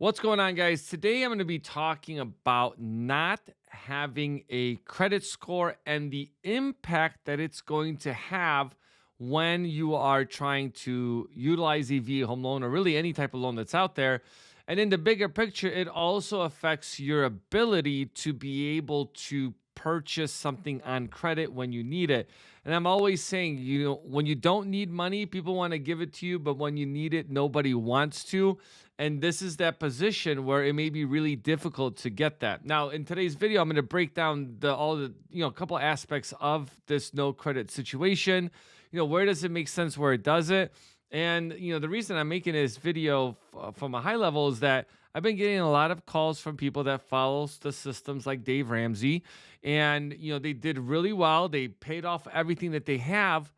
What's going on, guys? Today I'm going to be talking about not having a credit score and the impact that it's going to have when you are trying to utilize a VA home loan or really any type of loan that's out there. And in the bigger picture, it also affects your ability to be able to purchase something on credit when you need it. And I'm always saying, when you don't need money, people want to give it to you, but when you need it, nobody wants to. And this is that position where it may be really difficult to get that. Now, in today's video, I'm going to break down a couple aspects of this no credit situation. Where does it make sense, where it doesn't? And, the reason I'm making this video from a high level is that I've been getting a lot of calls from people that follows the systems like Dave Ramsey. And, they did really well. They paid off everything that they have.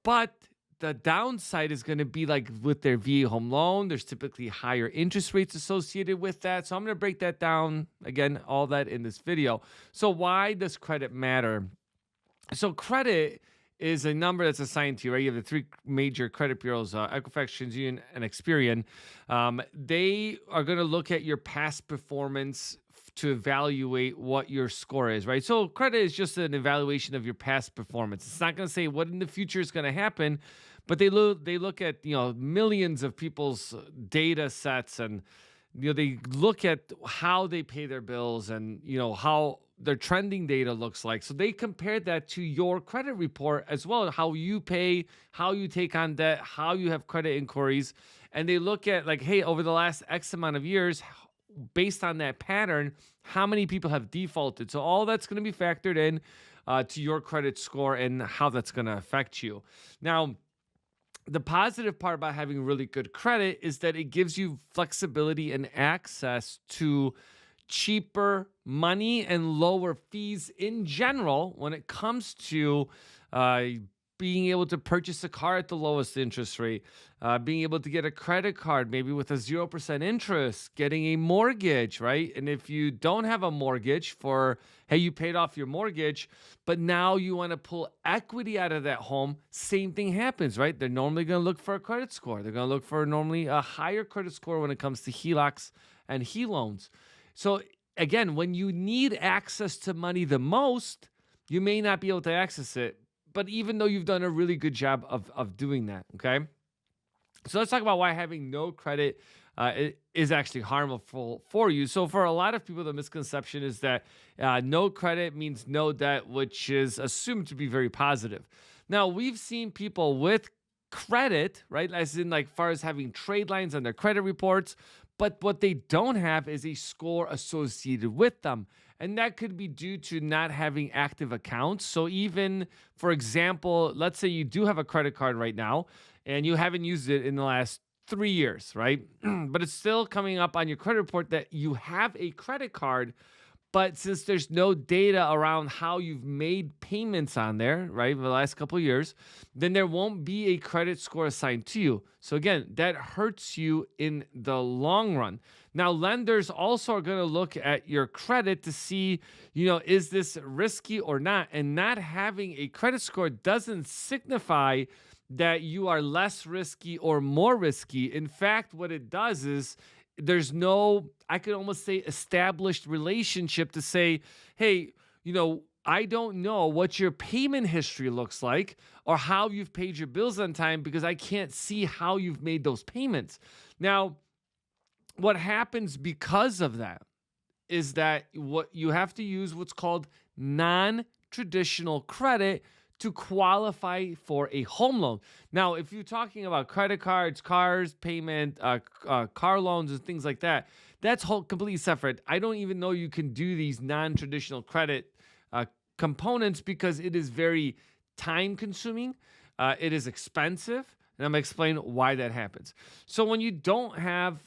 But the downside is going to be like with their VA home loan, there's typically higher interest rates associated with that. So I'm going to break that down again, all that in this video. So why does credit matter? So credit is a number that's assigned to you, right? You have the three major credit bureaus, Equifax, TransUnion, and Experian. They are going to look at your past performance to evaluate what your score is, right? So credit is just an evaluation of your past performance. It's not going to say what in the future is going to happen, but they look at millions of people's data sets, and they look at how they pay their bills and how their trending data looks like. So they compare that to your credit report as well, how you pay, how you take on debt, how you have credit inquiries. And they look at like, hey, over the last X amount of years, based on that pattern, how many people have defaulted. So all that's going to be factored in to your credit score and how that's going to affect you. Now, the positive part about having really good credit is that it gives you flexibility and access to cheaper money and lower fees in general when it comes to being able to purchase a car at the lowest interest rate, being able to get a credit card, maybe with a 0% interest, getting a mortgage, right? And if you don't have a mortgage hey, you paid off your mortgage, but now you want to pull equity out of that home, same thing happens, right? They're normally going to look for a credit score. They're going to look for normally a higher credit score when it comes to HELOCs and HELoans. So again, when you need access to money the most, you may not be able to access it. But even though you've done a really good job of doing that, okay? So let's talk about why having no credit is actually harmful for you. So for a lot of people, the misconception is that no credit means no debt, which is assumed to be very positive. Now, we've seen people with credit, right? As in like far as having trade lines on their credit reports, but what they don't have is a score associated with them. And that could be due to not having active accounts. So even, for example, let's say you do have a credit card right now and you haven't used it in the last 3 years, right? But it's still coming up on your credit report that you have a credit card. But since there's no data around how you've made payments on there, right, for the last couple of years, then there won't be a credit score assigned to you. So again, that hurts you in the long run. Now, lenders also are going to look at your credit to see, is this risky or not? And not having a credit score doesn't signify that you are less risky or more risky. In fact, what it does is there's no, I could almost say, established relationship to say, hey, I don't know what your payment history looks like or how you've paid your bills on time because I can't see how you've made those payments. Now, what happens because of that is that what you have to use what's called non-traditional credit to qualify for a home loan. Now, if you're talking about credit cards, cars, payment, car loans, and things like that, that's completely separate. I don't even know you can do these non-traditional credit components because it is very time-consuming. It is expensive, and I'm going to explain why that happens. So when you don't have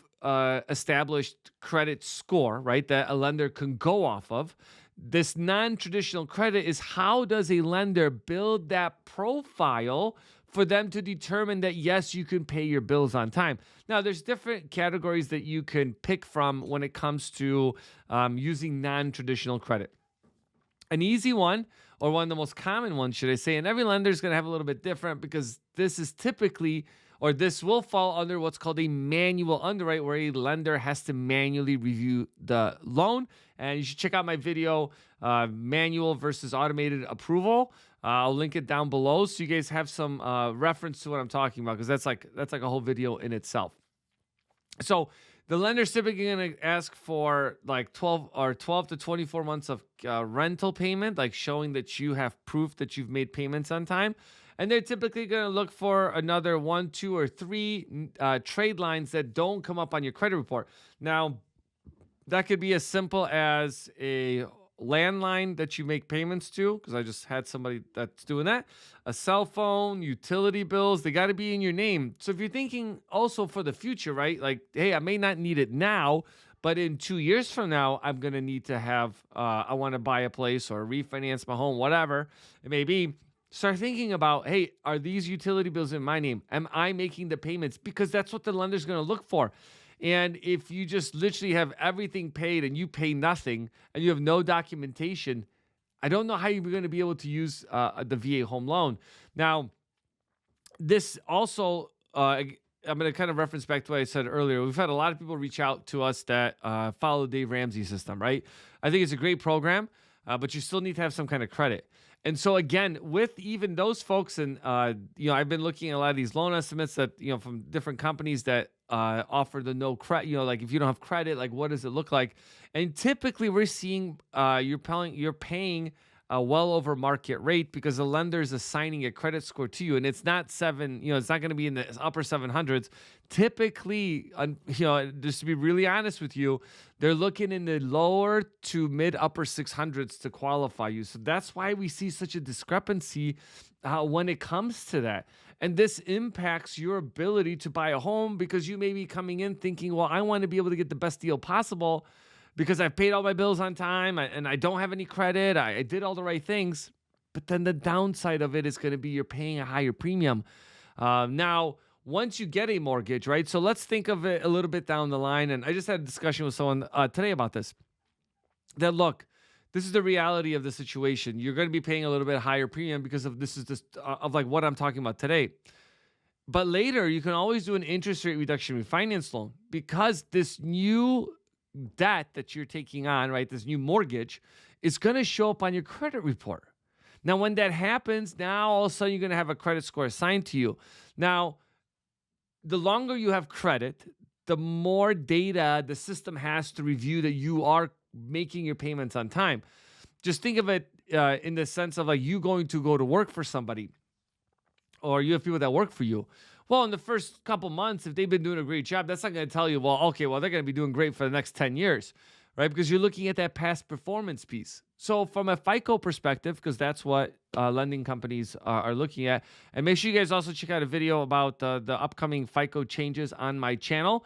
established credit score, right, that a lender can go off of, this non-traditional credit is how does a lender build that profile for them to determine that, yes, you can pay your bills on time. Now, there's different categories that you can pick from when it comes to using non-traditional credit. An easy one, or one of the most common ones, should I say, and every lender is going to have a little bit different because this is typically or this will fall under what's called a manual underwrite, where a lender has to manually review the loan. And you should check out my video, manual versus automated approval. I'll link it down below so you guys have some reference to what I'm talking about, because that's like a whole video in itself. So the lender's typically going to ask for like 12 to 24 months of rental payment, like showing that you have proof that you've made payments on time. And they're typically going to look for another 1, 2, or 3 trade lines that don't come up on your credit report. Now, that could be as simple as a landline that you make payments to, because I just had somebody that's doing that. A cell phone, utility bills, they got to be in your name. So if you're thinking also for the future, right? Like, hey, I may not need it now, but in 2 years from now, I'm going to need to have, I want to buy a place or refinance my home, whatever it may be. Start thinking about, hey, are these utility bills in my name? Am I making the payments? Because that's what the lender's going to look for. And if you just literally have everything paid and you pay nothing and you have no documentation, I don't know how you're going to be able to use the VA home loan. Now, this also, I'm going to kind of reference back to what I said earlier. We've had a lot of people reach out to us that follow the Dave Ramsey system, right? I think it's a great program, but you still need to have some kind of credit. And so again, with even those folks, and I've been looking at a lot of these loan estimates that from different companies that offer the no credit. Like if you don't have credit, like what does it look like? And typically, we're seeing you're paying well over market rate, because the lender is assigning a credit score to you, and it's not it's not going to be in the upper 700s. Typically, just to be really honest with you, they're looking in the lower to mid upper 600s to qualify you. So that's why we see such a discrepancy when it comes to that. And this impacts your ability to buy a home, because you may be coming in thinking, well, I want to be able to get the best deal possible because I've paid all my bills on time and I don't have any credit. I did all the right things. But then the downside of it is going to be you're paying a higher premium. Now, once you get a mortgage, right? So let's think of it a little bit down the line. And I just had a discussion with someone today about this. That look, this is the reality of the situation. You're going to be paying a little bit higher premium because of like what I'm talking about today. But later, you can always do an interest rate reduction refinance loan, because this new debt that you're taking on, right, this new mortgage, is going to show up on your credit report. Now, when that happens, now all of a sudden you're going to have a credit score assigned to you. Now, the longer you have credit, the more data the system has to review that you are making your payments on time. Just think of it in the sense of like you going to go to work for somebody, or you have people that work for you. Well, in the first couple months, if they've been doing a great job, that's not going to tell you, well, they're going to be doing great for the next 10 years, right? Because you're looking at that past performance piece. So from a FICO perspective, because that's what lending companies are looking at, and make sure you guys also check out a video about the upcoming FICO changes on my channel.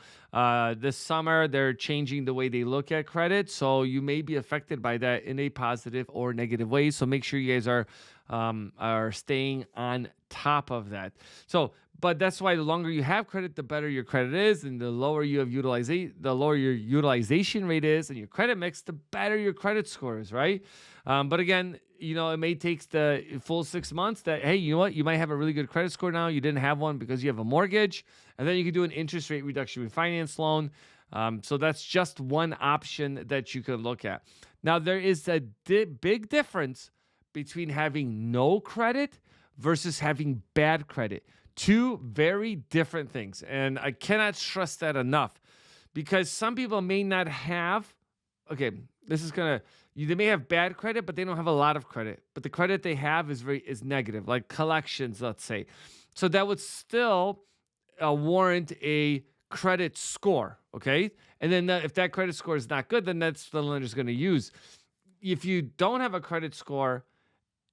This summer, they're changing the way they look at credit, so you may be affected by that in a positive or negative way. So make sure you guys are staying on top of that. So, but that's why the longer you have credit, the better your credit is, and the lower you have the lower your utilization rate is, and your credit mix, the better your credit score is, right? But again, it may take the full 6 months that, hey, you know what? You might have a really good credit score now. You didn't have one because you have a mortgage, and then you can do an interest rate reduction refinance loan. So that's just one option that you can look at. Now, there is a big difference between having no credit versus having bad credit. Two very different things. And I cannot stress that enough, because some people may not have, they may have bad credit, but they don't have a lot of credit. But the credit they have is negative, like collections, let's say. So that would still warrant a credit score, okay? And then if that credit score is not good, then that's the lender's going to use. If you don't have a credit score,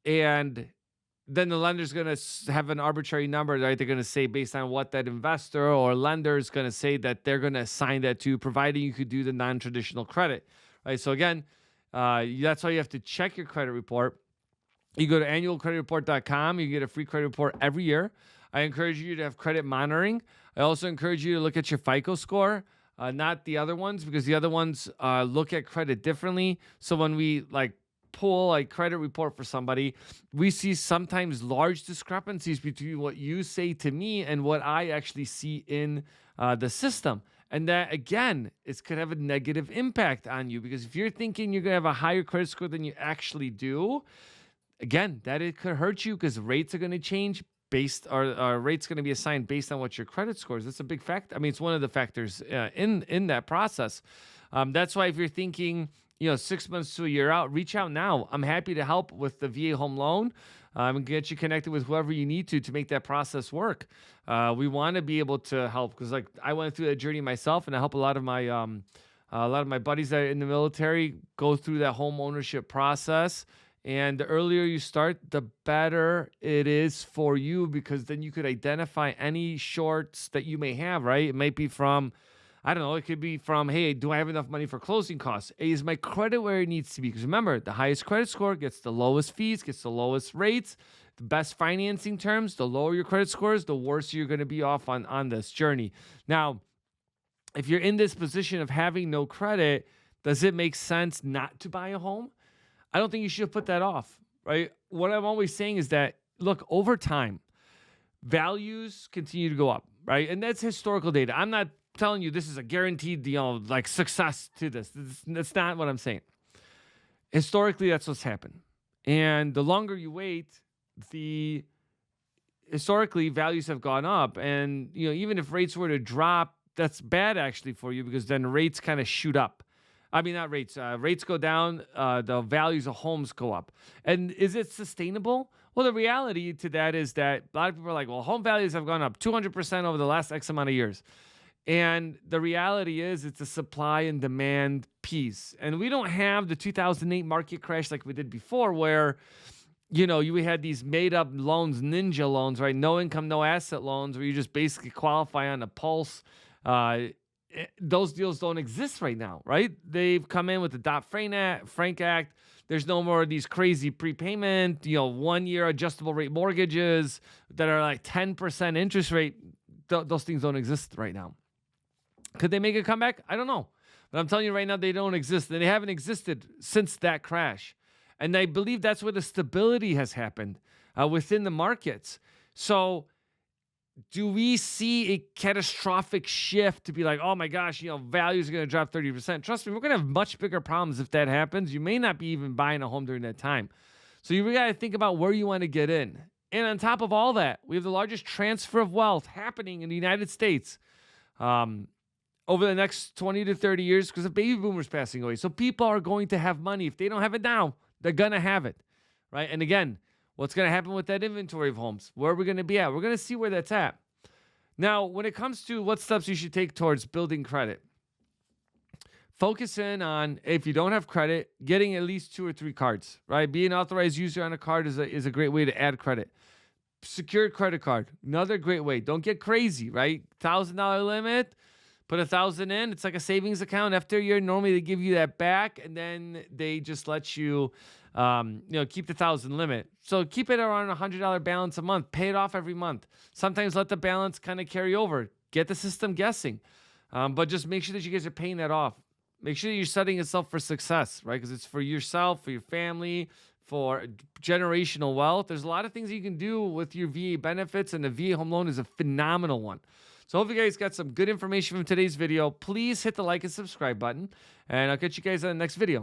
and then the lender's going to have an arbitrary number, right? They're going to say based on what that investor or lender is going to say that they're going to assign that to, providing you could do the non-traditional credit, right? So again, that's why you have to check your credit report. You go to annualcreditreport.com. You get a free credit report every year. I encourage you to have credit monitoring. I also encourage you to look at your FICO score, not the other ones, because the other ones look at credit differently. So when we pull a credit report for somebody, we see sometimes large discrepancies between what you say to me and what I actually see in the system. And that, again, it could have a negative impact on you, because if you're thinking you're going to have a higher credit score than you actually do, again, that it could hurt you, because rates are going to change or rates going to be assigned based on what your credit score is. That's a big factor. I mean, it's one of the factors in that process. That's why if you're thinking, 6 months to a year out, reach out now. I'm happy to help with the VA home loan and get you connected with whoever you need to make that process work. We want to be able to help, because like I went through that journey myself, and I help a lot of my buddies that are in the military go through that home ownership process. And the earlier you start, the better it is for you, because then you could identify any shorts that you may have, right? It might be from, I don't know, it could be from, hey, do I have enough money for closing costs? Hey, is my credit where it needs to be? Because remember, the highest credit score gets the lowest fees, gets the lowest rates, the best financing terms. The lower your credit scores, the worse you're going to be off on this journey. Now, if you're in this position of having no credit, does it make sense not to buy a home? I don't think you should put that off, right? What I'm always saying is that, look, over time, values continue to go up, right? And that's historical data. I'm not telling you this is a guaranteed, like success to this. That's not what I'm saying. Historically, that's what's happened. And the longer you wait, historically, values have gone up. And, even if rates were to drop, that's bad actually for you, because then rates kind of shoot up. I mean, not rates. Rates go down, the values of homes go up. And is it sustainable? Well, the reality to that is that a lot of people are like, well, home values have gone up 200% over the last X amount of years. And the reality is it's a supply and demand piece. And we don't have the 2008 market crash like we did before, where, we had these made up loans, ninja loans, right? No income, no asset loans, where you just basically qualify on a pulse. Those deals don't exist right now, right? They've come in with the Dodd-Frank Act. There's no more of these crazy prepayment, 1 year adjustable rate mortgages that are like 10% interest rate. Those things don't exist right now. Could they make a comeback? I don't know. But I'm telling you right now, they don't exist. And they haven't existed since that crash. And I believe that's where the stability has happened within the markets. So do we see a catastrophic shift to be like, oh my gosh, values are going to drop 30%? Trust me, we're going to have much bigger problems if that happens. You may not be even buying a home during that time. So you got to think about where you want to get in. And on top of all that, we have the largest transfer of wealth happening in the United States over the next 20 to 30 years, because of baby boomers passing away. So people are going to have money. If they don't have it now, they're going to have it, right? And again, what's going to happen with that inventory of homes? Where are we going to be at? We're going to see where that's at. Now, when it comes to what steps you should take towards building credit, focus in on, if you don't have credit, getting at least 2 or 3 cards, right? Being an authorized user on a card is a great way to add credit. Secured credit card, another great way. Don't get crazy, right? $1,000 limit, put $1,000 in. It's like a savings account. After a year, normally they give you that back, and then they just let you, keep the $1,000 limit. So keep it around $100 balance a month. Pay it off every month. Sometimes let the balance kind of carry over. Get the system guessing, but just make sure that you guys are paying that off. Make sure that you're setting yourself for success, right? Because it's for yourself, for your family, for generational wealth. There's a lot of things you can do with your VA benefits, and the VA home loan is a phenomenal one. So I hope you guys got some good information from today's video. Please hit the like and subscribe button, and I'll catch you guys on the next video.